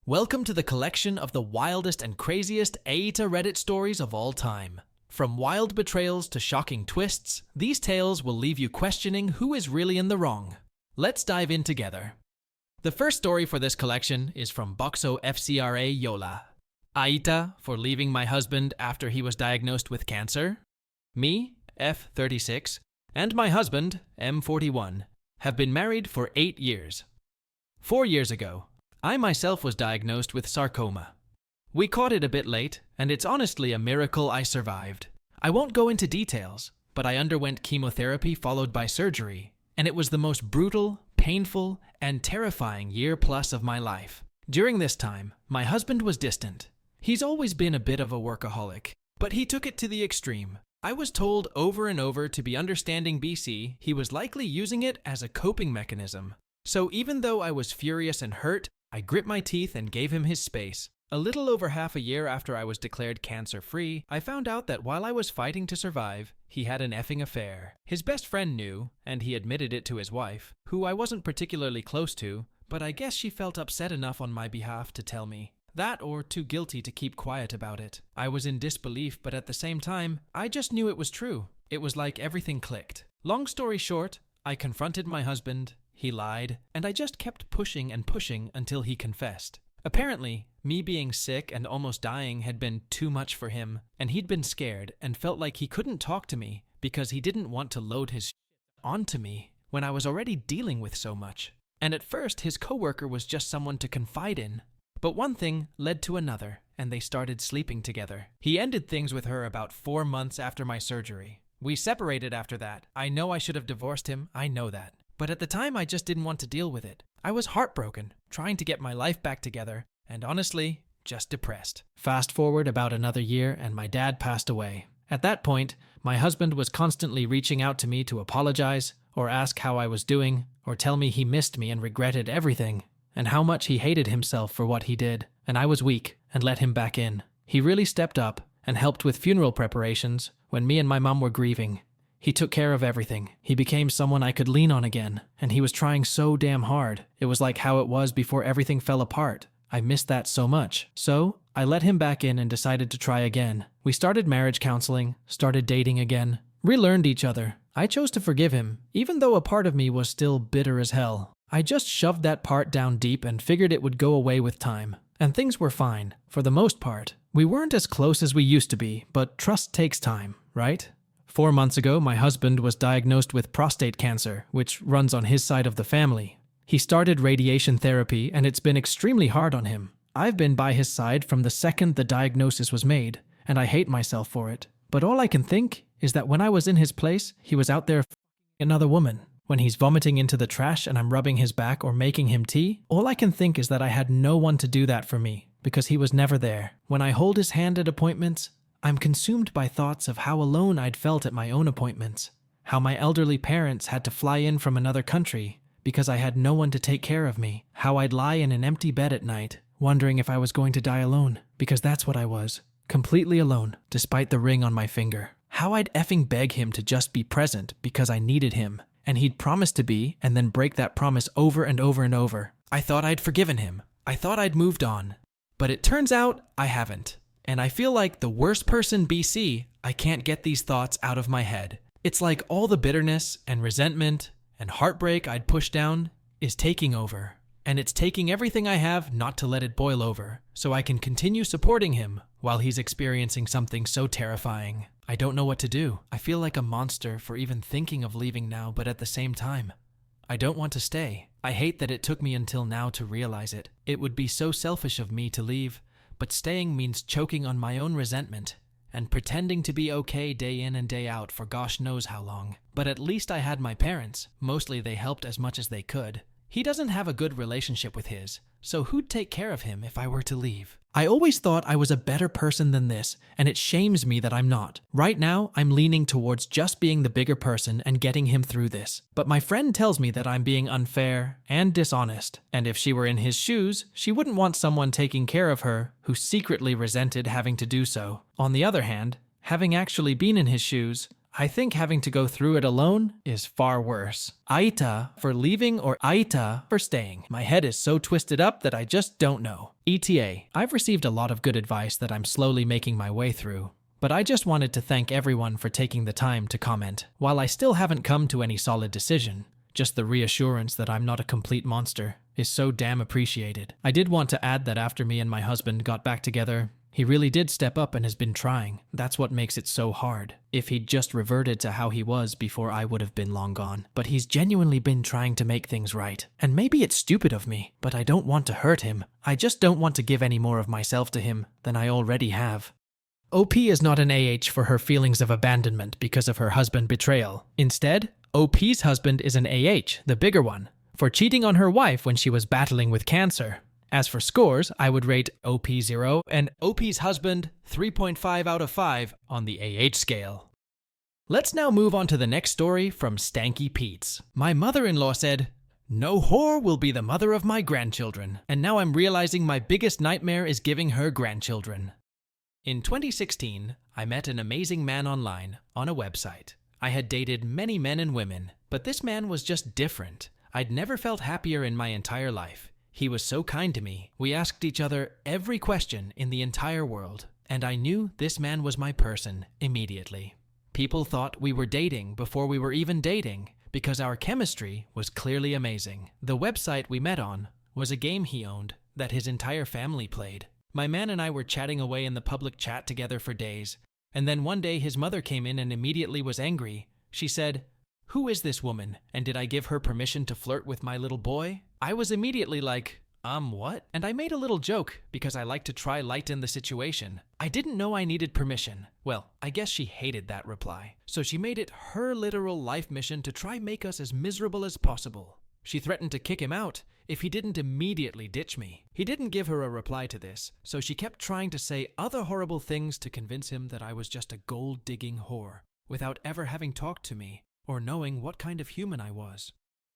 Welcome to the collection of the wildest and craziest AITA Reddit stories of all time. From wild betrayals to shocking twists, these tales will leave you questioning who is really in the wrong. Let's dive in together. The first story for this collection is from Boxo FCRA Yola. AITA for leaving my husband after he was diagnosed with cancer. Me, F36, and my husband, M41, have been married for 8 years. 4 years ago, I myself was diagnosed with sarcoma. We caught it a bit late, and it's honestly a miracle I survived. I won't go into details, but I underwent chemotherapy followed by surgery, and it was the most brutal, painful, and terrifying year plus of my life. During this time, my husband was distant. He's always been a bit of a workaholic, but he took it to the extreme. I was told over and over to be understanding BC, he was likely using it as a coping mechanism. So even though I was furious and hurt, I grit my teeth and gave him his space. A little over half a year after I was declared cancer-free, I found out that while I was fighting to survive, he had an effing affair. His best friend knew, and he admitted it to his wife, who I wasn't particularly close to, but I guess she felt upset enough on my behalf to tell me. That or too guilty to keep quiet about it. I was in disbelief, but at the same time, I just knew it was true. It was like everything clicked. Long story short, I confronted my husband. He lied, and I just kept pushing and pushing until he confessed. Apparently, me being sick and almost dying had been too much for him, and he'd been scared and felt like he couldn't talk to me because he didn't want to load his onto me when I was already dealing with so much. And at first, his coworker was just someone to confide in. But one thing led to another, and they started sleeping together. He ended things with her about 4 months after my surgery. We separated after that. I know I should have divorced him, I know that. But at the time, I just didn't want to deal with it. I was heartbroken, trying to get my life back together, and honestly, just depressed. Fast forward about another year, and my dad passed away. At that point, my husband was constantly reaching out to me to apologize, or ask how I was doing, or tell me he missed me and regretted everything, and how much he hated himself for what he did, and I was weak and let him back in. He really stepped up and helped with funeral preparations when me and my mom were grieving. He took care of everything. He became someone I could lean on again, and he was trying so damn hard. It was like how it was before everything fell apart. I missed that so much. So, I let him back in and decided to try again. We started marriage counseling, started dating again, relearned each other. I chose to forgive him, even though a part of me was still bitter as hell. I just shoved that part down deep and figured it would go away with time. And things were fine, for the most part. We weren't as close as we used to be, but trust takes time, right? 4 months ago, my husband was diagnosed with prostate cancer, which runs on his side of the family. He started radiation therapy, and it's been extremely hard on him. I've been by his side from the second the diagnosis was made, and I hate myself for it. But all I can think is that when I was in his place, he was out there f***ing another woman. When he's vomiting into the trash and I'm rubbing his back or making him tea, all I can think is that I had no one to do that for me, because he was never there. When I hold his hand at appointments, I'm consumed by thoughts of how alone I'd felt at my own appointments, how my elderly parents had to fly in from another country because I had no one to take care of me, how I'd lie in an empty bed at night, wondering if I was going to die alone, because that's what I was, completely alone, despite the ring on my finger. How I'd effing beg him to just be present because I needed him, and he'd promise to be and then break that promise over and over and over. I thought I'd forgiven him. I thought I'd moved on. But it turns out I haven't. And I feel like the worst person BC, I can't get these thoughts out of my head. It's like all the bitterness and resentment and heartbreak I'd pushed down is taking over. And it's taking everything I have not to let it boil over, so I can continue supporting him while he's experiencing something so terrifying. I don't know what to do. I feel like a monster for even thinking of leaving now, but at the same time, I don't want to stay. I hate that it took me until now to realize it. It would be so selfish of me to leave. But staying means choking on my own resentment and pretending to be okay day in and day out for gosh knows how long. But at least I had my parents. Mostly they helped as much as they could. He doesn't have a good relationship with his, so who'd take care of him if I were to leave? I always thought I was a better person than this, and it shames me that I'm not. Right now, I'm leaning towards just being the bigger person and getting him through this. But my friend tells me that I'm being unfair and dishonest, and if she were in his shoes, she wouldn't want someone taking care of her who secretly resented having to do so. On the other hand, having actually been in his shoes, I think having to go through it alone is far worse. AITA for leaving or AITA for staying. My head is so twisted up that I just don't know. ETA. I've received a lot of good advice that I'm slowly making my way through. But I just wanted to thank everyone for taking the time to comment. While I still haven't come to any solid decision, just the reassurance that I'm not a complete monster is so damn appreciated. I did want to add that after me and my husband got back together, he really did step up and has been trying. That's what makes it so hard. If he'd just reverted to how he was before, I would have been long gone. But he's genuinely been trying to make things right. And maybe it's stupid of me, but I don't want to hurt him. I just don't want to give any more of myself to him than I already have. OP is not an AH for her feelings of abandonment because of her husband betrayal. Instead, OP's husband is an AH, the bigger one, for cheating on her wife when she was battling with cancer. As for scores, I would rate OP 0 and OP's husband 3.5 out of 5 on the AH scale. Let's now move on to the next story from Stanky Pete's. My mother-in-law said, "No whore will be the mother of my grandchildren." And now I'm realizing my biggest nightmare is giving her grandchildren. In 2016, I met an amazing man online on a website. I had dated many men and women, but this man was just different. I'd never felt happier in my entire life. He was so kind to me. We asked each other every question in the entire world, and I knew this man was my person immediately. People thought we were dating before we were even dating because our chemistry was clearly amazing. The website we met on was a game he owned that his entire family played. My man and I were chatting away in the public chat together for days, and then one day his mother came in and immediately was angry. She said, "Who is this woman? And did I give her permission to flirt with my little boy?" I was immediately like, what? And I made a little joke because I like to try lighten the situation. I didn't know I needed permission. Well, I guess she hated that reply. So she made it her literal life mission to try make us as miserable as possible. She threatened to kick him out if he didn't immediately ditch me. He didn't give her a reply to this, so she kept trying to say other horrible things to convince him that I was just a gold-digging whore, without ever having talked to me or knowing what kind of human I was.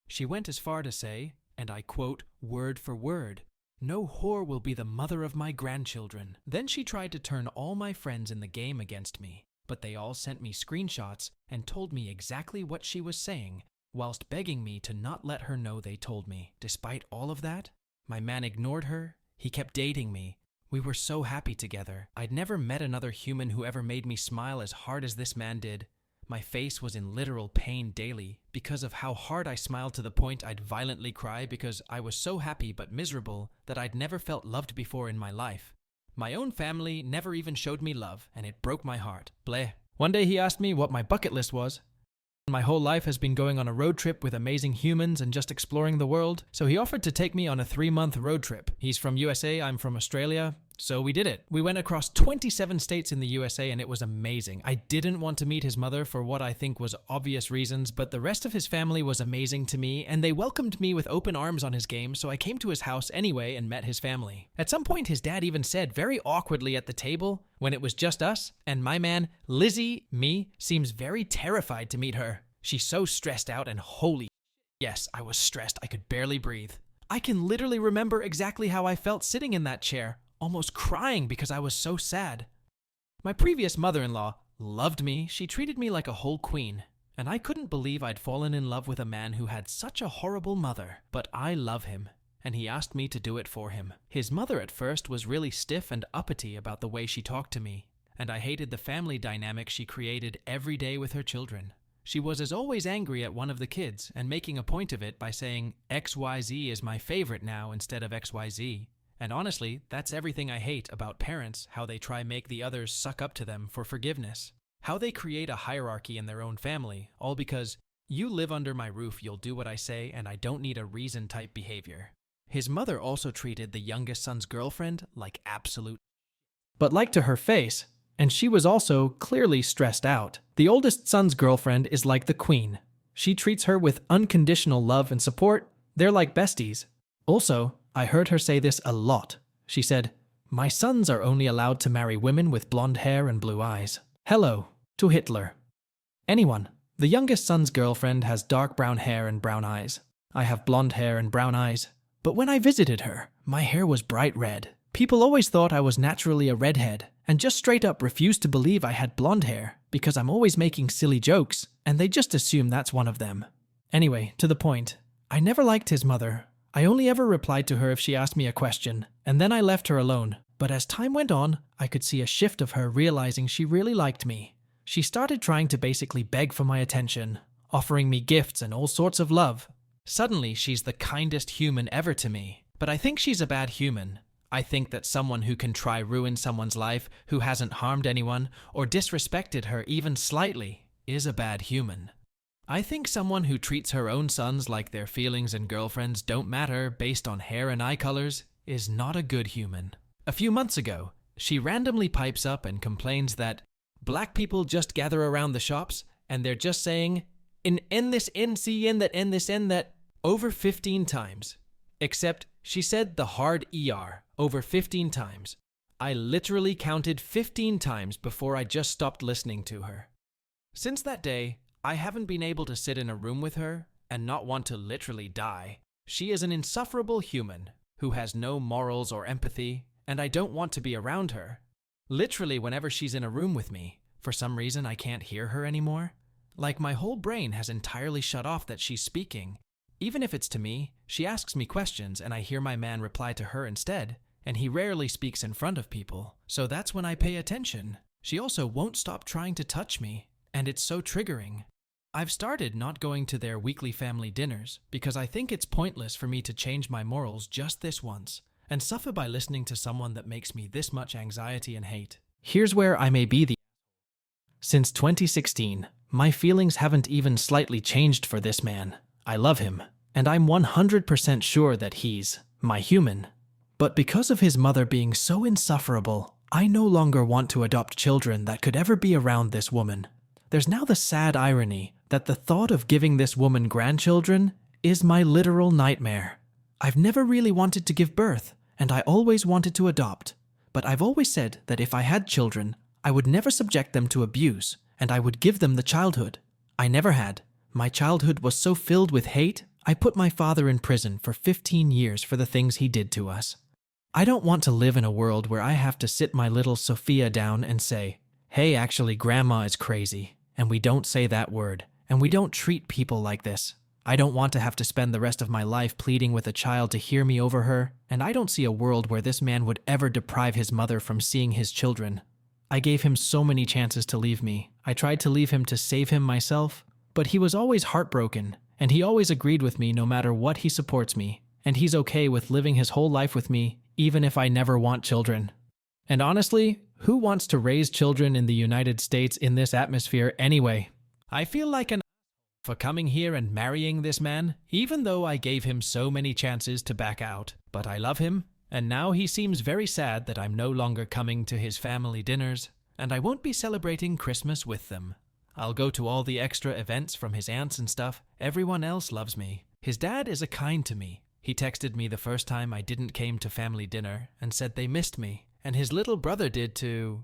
She went as far to say, and I quote word for word, "No whore will be the mother of my grandchildren." Then she tried to turn all my friends in the game against me, but they all sent me screenshots and told me exactly what she was saying, whilst begging me to not let her know they told me. Despite all of that, my man ignored her. He kept dating me. We were so happy together. I'd never met another human who ever made me smile as hard as this man did. My face was in literal pain daily because of how hard I smiled, to the point I'd violently cry because I was so happy but miserable that I'd never felt loved before in my life. My own family never even showed me love, and it broke my heart. Bleh. One day he asked me what my bucket list was. My whole life has been going on a road trip with amazing humans and just exploring the world, so he offered to take me on a 3-month road trip. He's from USA, I'm from Australia, so we did it. We went across 27 states in the USA and it was amazing. I didn't want to meet his mother for what I think was obvious reasons, but the rest of his family was amazing to me and they welcomed me with open arms on his game, so I came to his house anyway and met his family. At some point his dad even said very awkwardly at the table, when it was just us, and my man, Lizzie, me, seems very terrified to meet her. She's so stressed out and holy yes, I was stressed. I could barely breathe. I can literally remember exactly how I felt sitting in that chair, almost crying because I was so sad. My previous mother-in-law loved me. She treated me like a whole queen, and I couldn't believe I'd fallen in love with a man who had such a horrible mother. But I love him, and he asked me to do it for him. His mother at first was really stiff and uppity about the way she talked to me, and I hated the family dynamic she created every day with her children. She was as always angry at one of the kids and making a point of it by saying XYZ is my favorite now instead of XYZ. And honestly, that's everything I hate about parents, how they try make the others suck up to them for forgiveness. How they create a hierarchy in their own family, all because you live under my roof, you'll do what I say, and I don't need a reason type behavior. His mother also treated the youngest son's girlfriend like absolute but like to her face, and she was also clearly stressed out. The oldest son's girlfriend is like the queen. She treats her with unconditional love and support. They're like besties. Also, I heard her say this a lot. She said, "My sons are only allowed to marry women with blonde hair and blue eyes." Hello to Hitler. Anyone. The youngest son's girlfriend has dark brown hair and brown eyes. I have blonde hair and brown eyes. But when I visited her, my hair was bright red. People always thought I was naturally a redhead, and just straight up refused to believe I had blonde hair. because I'm always making silly jokes, and they just assume that's one of them. Anyway, to the point. I never liked his mother. I only ever replied to her if she asked me a question, and then I left her alone. But as time went on, I could see a shift of her realizing she really liked me. She started trying to basically beg for my attention, offering me gifts and all sorts of love. Suddenly, she's the kindest human ever to me. But I think she's a bad human. I think that someone who can try ruin someone's life, who hasn't harmed anyone, or disrespected her even slightly, is a bad human. I think someone who treats her own sons like their feelings and girlfriends don't matter based on hair and eye colors is not a good human. A few months ago, she randomly pipes up and complains that black people just gather around the shops and they're just saying, in this, in, see, in that, in this, in that, over 15 times. Except she said the hard ER over 15 times. I literally counted 15 times before I just stopped listening to her. Since that day, I haven't been able to sit in a room with her and not want to literally die. She is an insufferable human who has no morals or empathy, and I don't want to be around her. Literally, whenever she's in a room with me, for some reason I can't hear her anymore. Like my whole brain has entirely shut off that she's speaking. Even if it's to me, she asks me questions and I hear my man reply to her instead, and he rarely speaks in front of people, so that's when I pay attention. She also won't stop trying to touch me, and it's so triggering. I've started not going to their weekly family dinners because I think it's pointless for me to change my morals just this once and suffer by listening to someone that makes me this much anxiety and hate. Here's where I may be the Since 2016, my feelings haven't even slightly changed for this man. I love him, and I'm 100% sure that he's my human. But because of his mother being so insufferable, I no longer want to adopt children that could ever be around this woman. There's now the sad irony that the thought of giving this woman grandchildren is my literal nightmare. I've never really wanted to give birth, and I always wanted to adopt. But I've always said that if I had children, I would never subject them to abuse, and I would give them the childhood. I never had. My childhood was so filled with hate, I put my father in prison for 15 years for the things he did to us. I don't want to live in a world where I have to sit my little Sophia down and say, hey, actually, Grandma is crazy, and we don't say that word, and we don't treat people like this. I don't want to have to spend the rest of my life pleading with a child to hear me over her, and I don't see a world where this man would ever deprive his mother from seeing his children. I gave him so many chances to leave me. I tried to leave him to save him myself, but he was always heartbroken, and he always agreed with me no matter what. He supports me, and he's okay with living his whole life with me, even if I never want children. And honestly, who wants to raise children in the United States in this atmosphere anyway? I feel like an for coming here and marrying this man, even though I gave him so many chances to back out. But I love him, and now he seems very sad that I'm no longer coming to his family dinners, and I won't be celebrating Christmas with them. I'll go to all the extra events from his aunts and stuff. Everyone else loves me. His dad is kind to me. He texted me the first time I didn't came to family dinner and said they missed me, and his little brother did too.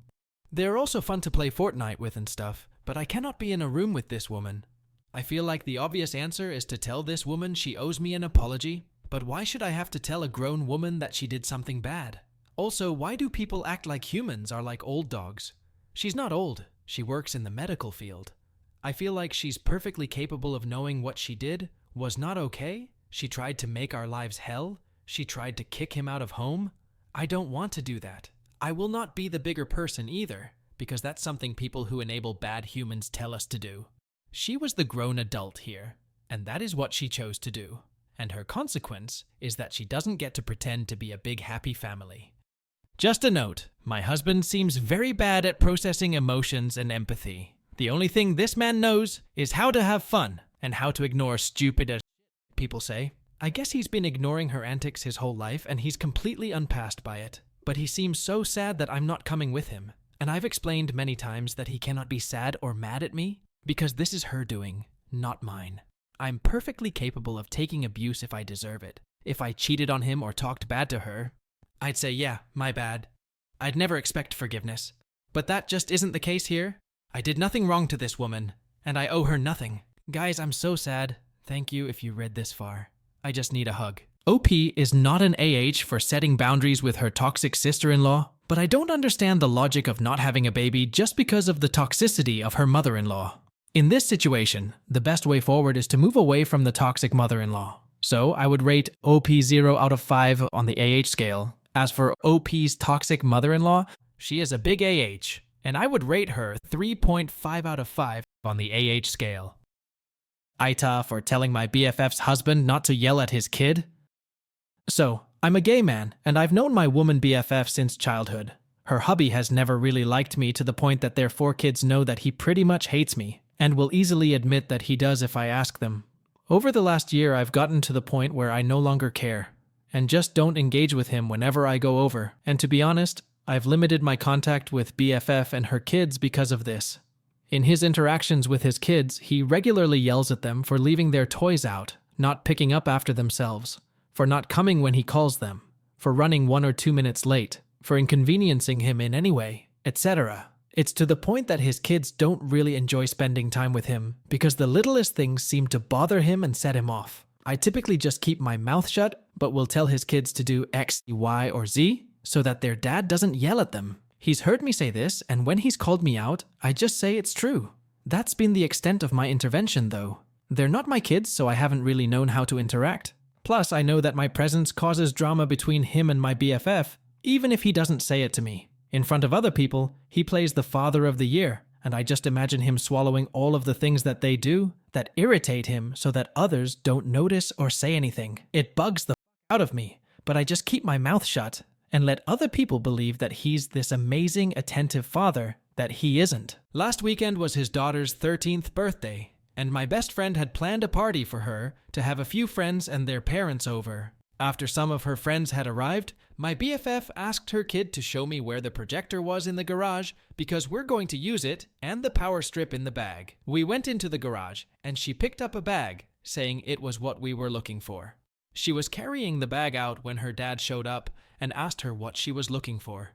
They're also fun to play Fortnite with and stuff, but I cannot be in a room with this woman. I feel like the obvious answer is to tell this woman she owes me an apology, but why should I have to tell a grown woman that she did something bad? Also, why do people act like humans are like old dogs? She's not old. She works in the medical field. I feel like she's perfectly capable of knowing what she did was not okay. She tried to make our lives hell. She tried to kick him out of home. I don't want to do that. I will not be the bigger person either, because that's something people who enable bad humans tell us to do. She was the grown adult here, and that is what she chose to do. And her consequence is that she doesn't get to pretend to be a big happy family. Just a note, my husband seems very bad at processing emotions and empathy. The only thing this man knows is how to have fun and how to ignore stupid as people say. I guess he's been ignoring her antics his whole life and he's completely unpassed by it. But he seems so sad that I'm not coming with him. And I've explained many times that he cannot be sad or mad at me because this is her doing, not mine. I'm perfectly capable of taking abuse if I deserve it. If I cheated on him or talked bad to her, I'd say, yeah, my bad. I'd never expect forgiveness. But that just isn't the case here. I did nothing wrong to this woman, and I owe her nothing. Guys, I'm so sad. Thank you if you read this far. I just need a hug. OP is not an AH for setting boundaries with her toxic sister-in-law, But I don't understand the logic of not having a baby just because of the toxicity of her mother-in-law. In this situation, the best way forward is to move away from the toxic mother-in-law. So I would rate OP 0 out of 5 on the AH scale. As for OP's toxic mother-in-law, she is a big AH, and I would rate her 3.5 out of 5 on the AH scale. AITA for telling my BFF's husband not to yell at his kid. So, I'm a gay man, and I've known my woman BFF since childhood. Her hubby has never really liked me to the point that their 4 kids know that he pretty much hates me, and will easily admit that he does if I ask them. Over the last year, I've gotten to the point where I no longer care, and just don't engage with him whenever I go over, and to be honest, I've limited my contact with BFF and her kids because of this. In his interactions with his kids, he regularly yells at them for leaving their toys out, not picking up after themselves, for not coming when he calls them, for running 1 or 2 minutes late, for inconveniencing him in any way, etc. It's to the point that his kids don't really enjoy spending time with him because the littlest things seem to bother him and set him off. I typically just keep my mouth shut, but will tell his kids to do X, Y, or Z so that their dad doesn't yell at them. He's heard me say this, and when he's called me out, I just say it's true. That's been the extent of my intervention, though. They're not my kids, so I haven't really known how to interact. Plus, I know that my presence causes drama between him and my BFF, even if he doesn't say it to me. In front of other people, he plays the father of the year, and I just imagine him swallowing all of the things that they do that irritate him so that others don't notice or say anything. It bugs the out of me, but I just keep my mouth shut and let other people believe that he's this amazing, attentive father that he isn't. Last weekend was his daughter's 13th birthday, and my best friend had planned a party for her to have a few friends and their parents over. After some of her friends had arrived, my BFF asked her kid to show me where the projector was in the garage because we're going to use it and the power strip in the bag. We went into the garage and she picked up a bag, saying it was what we were looking for. She was carrying the bag out when her dad showed up and asked her what she was looking for.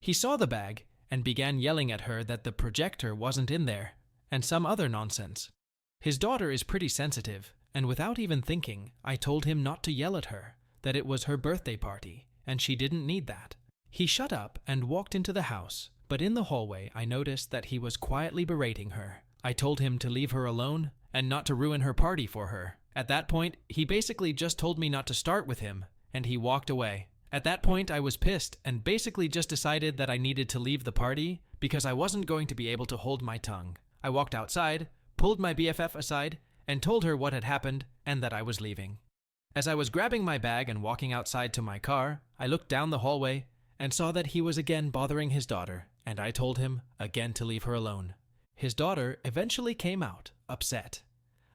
He saw the bag and began yelling at her that the projector wasn't in there and some other nonsense. His daughter is pretty sensitive, and without even thinking, I told him not to yell at her, that it was her birthday party, and she didn't need that. He shut up and walked into the house, but in the hallway I noticed that he was quietly berating her. I told him to leave her alone and not to ruin her party for her. At that point, he basically just told me not to start with him, and he walked away. At that point, I was pissed and basically just decided that I needed to leave the party because I wasn't going to be able to hold my tongue. I walked outside, pulled my BFF aside, and told her what had happened and that I was leaving. As I was grabbing my bag and walking outside to my car, I looked down the hallway and saw that he was again bothering his daughter, and I told him again to leave her alone. His daughter eventually came out, upset.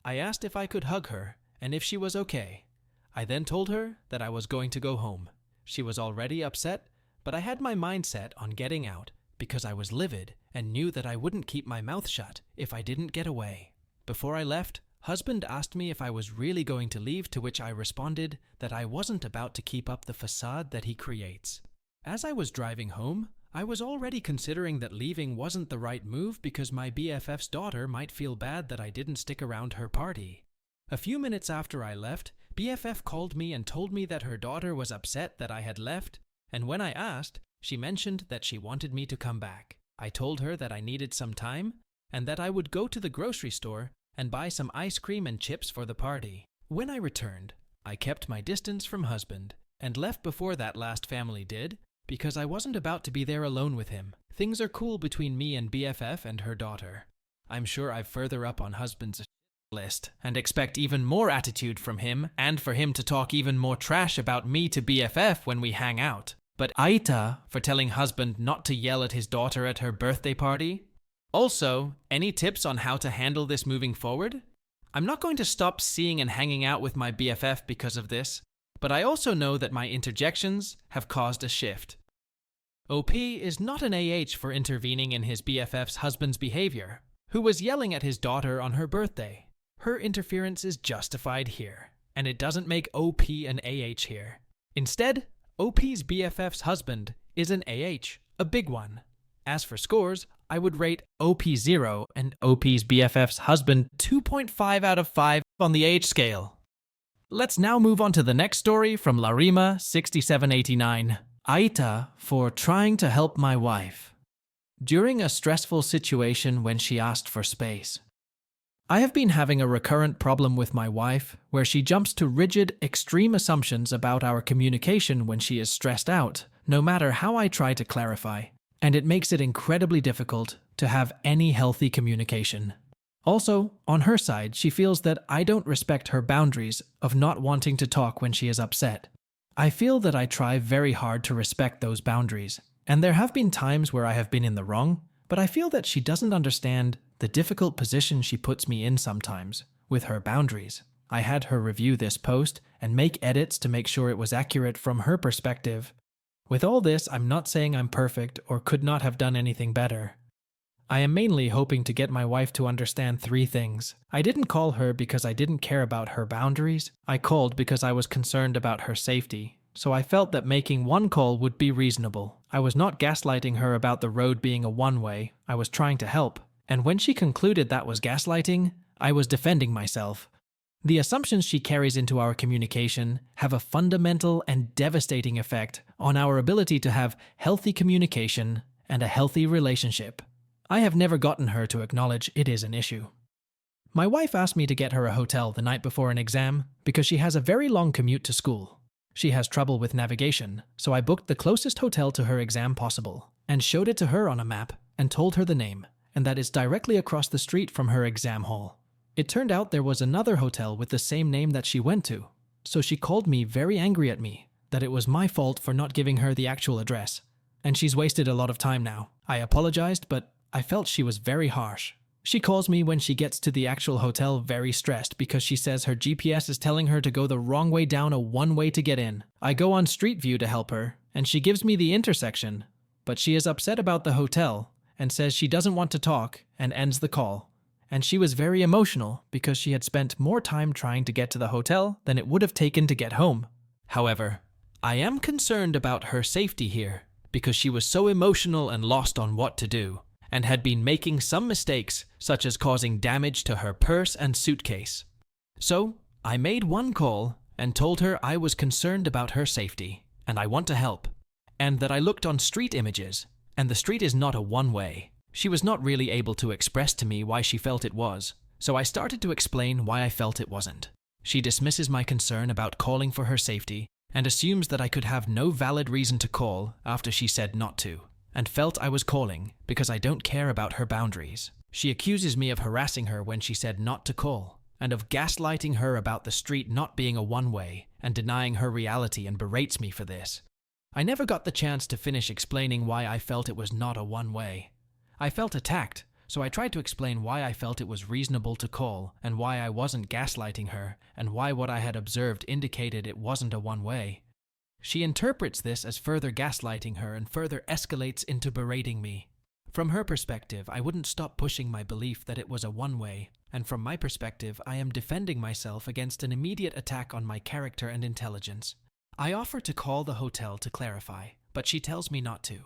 I asked if I could hug her and if she was okay. I then told her that I was going to go home. She was already upset, but I had my mind set on getting out because I was livid and knew that I wouldn't keep my mouth shut if I didn't get away. Before I left, husband asked me if I was really going to leave, to which I responded that I wasn't about to keep up the facade that he creates. As I was driving home, I was already considering that leaving wasn't the right move because my BFF's daughter might feel bad that I didn't stick around her party. A few minutes after I left, BFF called me and told me that her daughter was upset that I had left, and when I asked, she mentioned that she wanted me to come back. I told her that I needed some time and that I would go to the grocery store and buy some ice cream and chips for the party. When I returned, I kept my distance from husband and left before that last family did because I wasn't about to be there alone with him. Things are cool between me and BFF and her daughter. I'm sure I've further up on husband's list and expect even more attitude from him and for him to talk even more trash about me to BFF when we hang out. But AITA for telling husband not to yell at his daughter at her birthday party? Also, any tips on how to handle this moving forward? I'm not going to stop seeing and hanging out with my BFF because of this, but I also know that my interjections have caused a shift. OP is not an AH for intervening in his BFF's husband's behavior, who was yelling at his daughter on her birthday. Her interference is justified here, and it doesn't make OP an AH here. Instead, OP's BFF's husband is an AH, a big one. As for scores, I would rate OP 0 and OP's BFF's husband 2.5 out of 5 on the AH scale. Let's now move on to the next story from Larima 6789. AITA for trying to help my wife during a stressful situation when she asked for space. I have been having a recurrent problem with my wife where she jumps to rigid, extreme assumptions about our communication when she is stressed out, no matter how I try to clarify, and it makes it incredibly difficult to have any healthy communication. Also, on her side, she feels that I don't respect her boundaries of not wanting to talk when she is upset. I feel that I try very hard to respect those boundaries, and there have been times where I have been in the wrong, but I feel that she doesn't understand the difficult position she puts me in sometimes with her boundaries. I had her review this post and make edits to make sure it was accurate from her perspective. With all this, I'm not saying I'm perfect or could not have done anything better. I am mainly hoping to get my wife to understand 3 things. I didn't call her because I didn't care about her boundaries. I called because I was concerned about her safety. So I felt that making one call would be reasonable. I was not gaslighting her about the road being a one-way. I was trying to help. And when she concluded that was gaslighting, I was defending myself. The assumptions she carries into our communication have a fundamental and devastating effect on our ability to have healthy communication and a healthy relationship. I have never gotten her to acknowledge it is an issue. My wife asked me to get her a hotel the night before an exam because she has a very long commute to school. She has trouble with navigation, so I booked the closest hotel to her exam possible and showed it to her on a map and told her the name, and that it's directly across the street from her exam hall. It turned out there was another hotel with the same name that she went to, so she called me very angry at me that it was my fault for not giving her the actual address, and she's wasted a lot of time now. I apologized, but I felt she was very harsh. She calls me when she gets to the actual hotel very stressed because she says her GPS is telling her to go the wrong way down a one-way to get in. I go on Street View to help her, and she gives me the intersection, but she is upset about the hotel and says she doesn't want to talk and ends the call. And she was very emotional because she had spent more time trying to get to the hotel than it would have taken to get home. However, I am concerned about her safety here because she was so emotional and lost on what to do, and had been making some mistakes, such as causing damage to her purse and suitcase. So, I made one call and told her I was concerned about her safety, and I want to help, and that I looked on street images, and the street is not a one-way. She was not really able to express to me why she felt it was, so I started to explain why I felt it wasn't. She dismisses my concern about calling for her safety, and assumes that I could have no valid reason to call after she said not to, and felt I was calling because I don't care about her boundaries. She accuses me of harassing her when she said not to call, and of gaslighting her about the street not being a one-way, and denying her reality, and berates me for this. I never got the chance to finish explaining why I felt it was not a one-way. I felt attacked, so I tried to explain why I felt it was reasonable to call, and why I wasn't gaslighting her, and why what I had observed indicated it wasn't a one-way. She interprets this as further gaslighting her and further escalates into berating me. From her perspective, I wouldn't stop pushing my belief that it was a one-way, and from my perspective, I am defending myself against an immediate attack on my character and intelligence. I offer to call the hotel to clarify, but she tells me not to.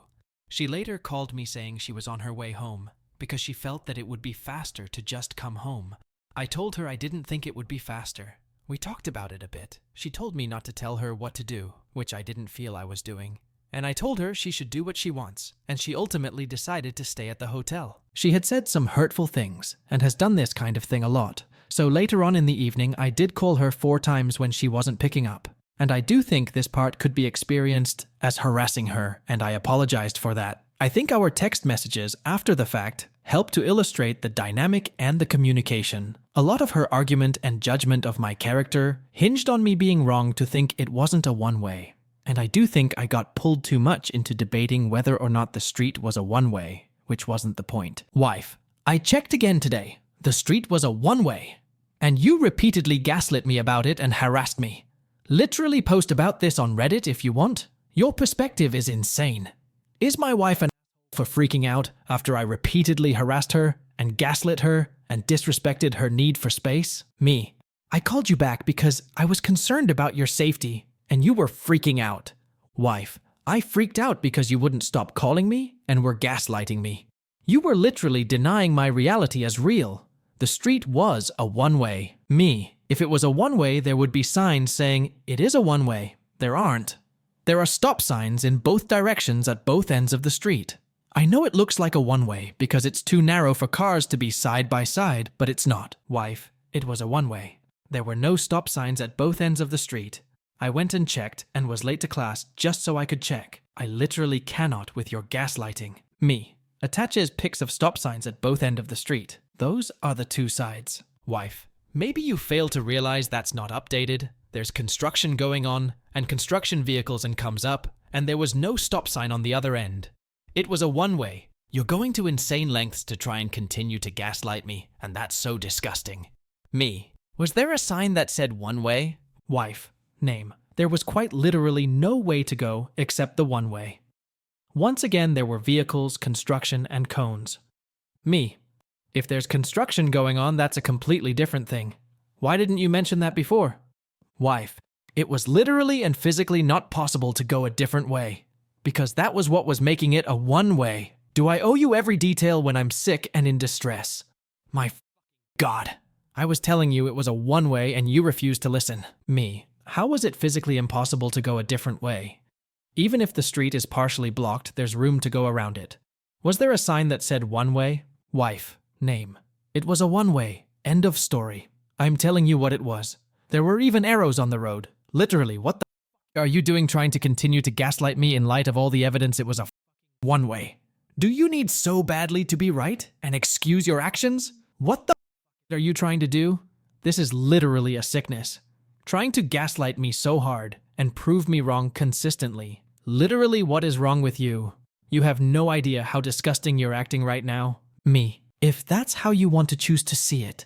She later called me saying she was on her way home, because she felt that it would be faster to just come home. I told her I didn't think it would be faster. We talked about it a bit. She told me not to tell her what to do, which I didn't feel I was doing. And I told her she should do what she wants, and she ultimately decided to stay at the hotel. She had said some hurtful things, and has done this kind of thing a lot. So later on in the evening, I did call her 4 times when she wasn't picking up. And I do think this part could be experienced as harassing her, and I apologized for that. I think our text messages after the fact help to illustrate the dynamic and the communication. A lot of her argument and judgment of my character hinged on me being wrong to think it wasn't a one-way. And I do think I got pulled too much into debating whether or not the street was a one-way, which wasn't the point. Wife, I checked again today. The street was a one-way. And you repeatedly gaslit me about it and harassed me. Literally post about this on Reddit if you want. Your perspective is insane. Is my wife an for freaking out after I repeatedly harassed her and gaslit her and disrespected her need for space? Me. I called you back because I was concerned about your safety and you were freaking out. Wife. I freaked out because you wouldn't stop calling me and were gaslighting me. You were literally denying my reality as real. The street was a one-way. Me. If it was a one-way, there would be signs saying it is a one-way. There aren't. There are stop signs in both directions at both ends of the street. I know it looks like a one-way because it's too narrow for cars to be side by side, but it's not. Wife, it was a one-way. There were no stop signs at both ends of the street. I went and checked and was late to class just so I could check. I literally cannot with your gaslighting. Me. Attaches pics of stop signs at both ends of the street. Those are the two sides. Wife. Maybe you fail to realize that's not updated. There's construction going on, and construction vehicles and comes up, and there was no stop sign on the other end. It was a one-way. You're going to insane lengths to try and continue to gaslight me, and that's so disgusting. Me. Was there a sign that said one-way? Wife. Name. There was quite literally no way to go except the one-way. Once again, there were vehicles, construction, and cones. Me. If there's construction going on, that's a completely different thing. Why didn't you mention that before? Wife. It was literally and physically not possible to go a different way, because that was what was making it a one-way. Do I owe you every detail when I'm sick and in distress? My God. I was telling you it was a one-way and you refused to listen. Me. How was it physically impossible to go a different way? Even if the street is partially blocked, there's room to go around it. Was there a sign that said one-way? Wife. Name. It was a one-way. End of story. I'm telling you what it was. There were even arrows on the road. Literally, what the are you doing trying to continue to gaslight me in light of all the evidence it was a one-way? Do you need so badly to be right and excuse your actions? What the are you trying to do? This is literally a sickness. Trying to gaslight me so hard and prove me wrong consistently. Literally, what is wrong with you? You have no idea how disgusting you're acting right now. Me. If that's how you want to choose to see it,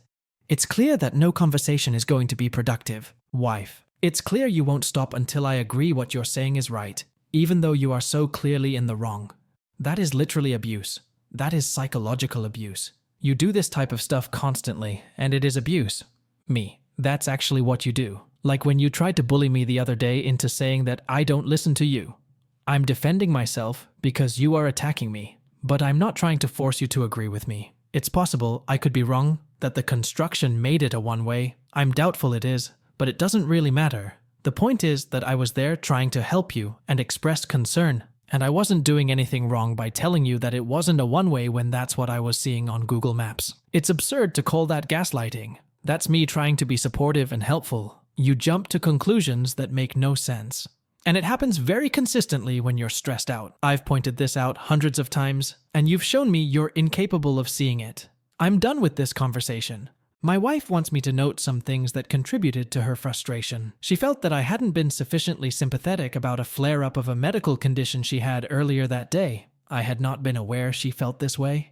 it's clear that no conversation is going to be productive. Wife. It's clear you won't stop until I agree what you're saying is right, even though you are so clearly in the wrong. That is literally abuse. That is psychological abuse. You do this type of stuff constantly, and it is abuse. Me. That's actually what you do. Like when you tried to bully me the other day into saying that I don't listen to you. I'm defending myself because you are attacking me, but I'm not trying to force you to agree with me. It's possible I could be wrong, that the construction made it a one-way. I'm doubtful it is, but it doesn't really matter. The point is that I was there trying to help you and express concern, and I wasn't doing anything wrong by telling you that it wasn't a one-way when that's what I was seeing on Google Maps. It's absurd to call that gaslighting. That's me trying to be supportive and helpful. You jump to conclusions that make no sense. And it happens very consistently when you're stressed out. I've pointed this out hundreds of times, and you've shown me you're incapable of seeing it. I'm done with this conversation. My wife wants me to note some things that contributed to her frustration. She felt that I hadn't been sufficiently sympathetic about a flare-up of a medical condition she had earlier that day. I had not been aware she felt this way.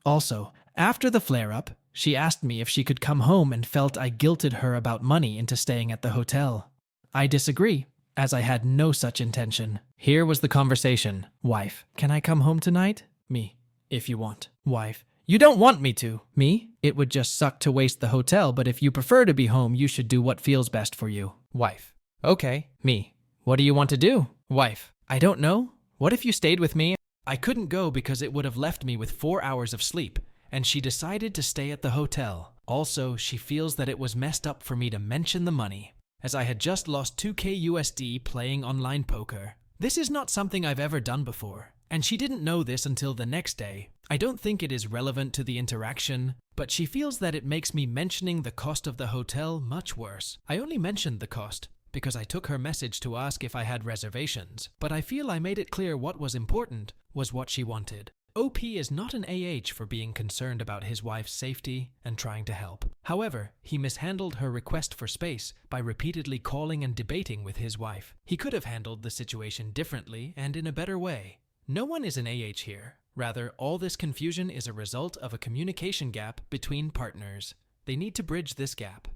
Also, after the flare-up, she asked me if she could come home and felt I guilted her about money into staying at the hotel. I disagree, as I had no such intention. Here was the conversation. Wife. Can I come home tonight? Me. If you want. Wife. You don't want me to. Me? It would just suck to waste the hotel, but if you prefer to be home, you should do what feels best for you. Wife. Okay. Me. What do you want to do? Wife. I don't know. What if you stayed with me? I couldn't go because it would have left me with 4 hours of sleep, and she decided to stay at the hotel. Also, she feels that it was messed up for me to mention the money, as I had just lost 2K USD playing online poker. This is not something I've ever done before, and she didn't know this until the next day. I don't think it is relevant to the interaction, but she feels that it makes me mentioning the cost of the hotel much worse. I only mentioned the cost because I took her message to ask if I had reservations, but I feel I made it clear what was important was what she wanted. OP is not an AH for being concerned about his wife's safety and trying to help. However, he mishandled her request for space by repeatedly calling and debating with his wife. He could have handled the situation differently and in a better way. No one is an AH here. Rather, all this confusion is a result of a communication gap between partners. They need to bridge this gap.